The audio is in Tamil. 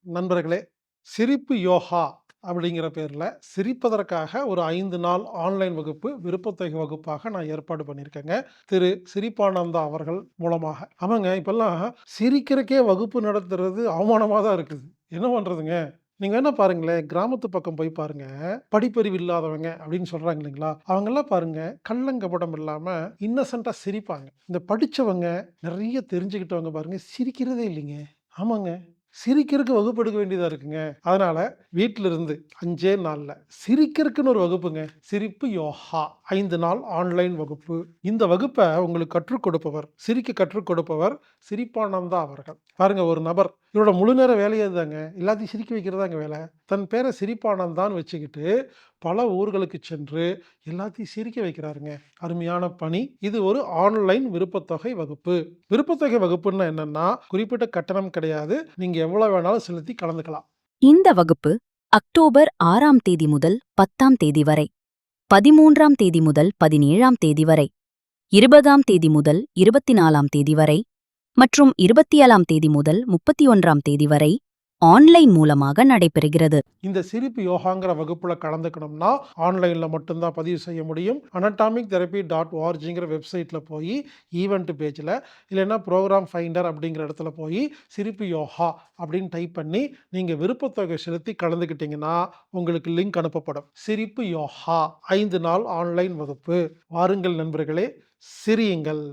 நண்பர்களே, சிரிப்பு யோகா அப்படிங்கிற பேர்ல சிரிப்பதற்காக ஒரு 5 நாள் ஆன்லைன் வகுப்பு, விருப்பத்தொகை வகுப்பாக நான் ஏற்பாடு பண்ணியிருக்கேங்க. திரு சிரிப்பானந்தா அவர்கள் மூலமாக. ஆமாங்க, இப்பல்லாம் சிரிக்கிறக்கே வகுப்பு நடத்துறது அவமானமா தான் இருக்குது. என்ன பண்றதுங்க? நீங்க வேணா பாருங்களேன், கிராமத்து பக்கம் போய் பாருங்க. படிப்பறிவு இல்லாதவங்க அப்படின்னு சொல்றாங்க இல்லைங்களா? அவங்கலாம் பாருங்க, கள்ளங்கபடம் இல்லாம இன்னசென்ட்டா சிரிப்பாங்க. இந்த படிச்சவங்க, நெறைய தெரிஞ்சுக்கிட்டவங்க பாருங்க, சிரிக்கிறதே இல்லைங்க. ஆமாங்க. சிரிக்கிறதுக்கு வகுப்பு எடுக்க வேண்டியதா இருக்குங்க. அதனால வீட்ல இருந்து 5 நாள்ல சிரிக்கிறதுக்குன்னு ஒரு வகுப்புங்க. சிரிப்பு யோகா 5 நாள் ஆன்லைன் வகுப்பு. இந்த வகுப்ப உங்களுக்கு கற்றுக் கொடுப்பவர், சிரிக்க கற்றுக் கொடுப்பவர் சிரிப்பானந்தா அவர்கள். பாருங்க, ஒரு நபர் இவரோட முழு நேர வேலையே அதுதாங்க. எல்லாத்தையும் சிரிக்க வைக்கிறதாங்க வேல. தன் பேர சிரிப்பானந்தான்னு வச்சுக்கிட்டு பல ஊர்களுக்கு சென்று எல்லாத்தையும் சிரிக்க வைக்கிறாருங்க. அருமையான பணி. இது ஒரு ஆன்லைன் விருப்பத்தொகை வகுப்பு. விருப்பத்தொகை வகுப்புன்னா என்னன்னா, குறிப்பிட்ட கட்டணம் கிடையாது. நீங்க எவ்வளவு வேணாலும் செலுத்தி கலந்துக்கலாம். இந்த வகுப்பு அக்டோபர் 6ஆம் தேதி முதல் 10ஆம் தேதி வரை, 13ஆம் தேதி முதல் 17ஆம் தேதி வரை, 20ஆம் தேதி முதல் 24ஆம் தேதி வரை மற்றும் 27ஆம் தேதி முதல் 31ஆம் தேதி வரை ஆன்லைன் மூலமாக நடைபெறுகிறது. இந்த சிரிப்பு யோகாங்கிற வகுப்புல கலந்துக்கணும்னா ஆன்லைன்ல மட்டும்தான் பதிவு செய்ய முடியும். anatomictherapy.orgங்கிற வெப்சைட்ல போய் ஈவென்ட் பேஜ்ல இல்லைன்னா ப்ரோக்ராம் ஃபைண்டர் அப்படிங்கிற இடத்துல போய் சிரிப்பு யோகா அப்படின்னு டைப் பண்ணி நீங்க விருப்பத்தொகை செலுத்தி கலந்துக்கிட்டீங்கன்னா உங்களுக்கு லிங்க் அனுப்பப்படும். சிரிப்பு யோகா 5 நாள் ஆன்லைன் வகுப்பு. வாருங்கள் நண்பர்களே, சிரியுங்கள்.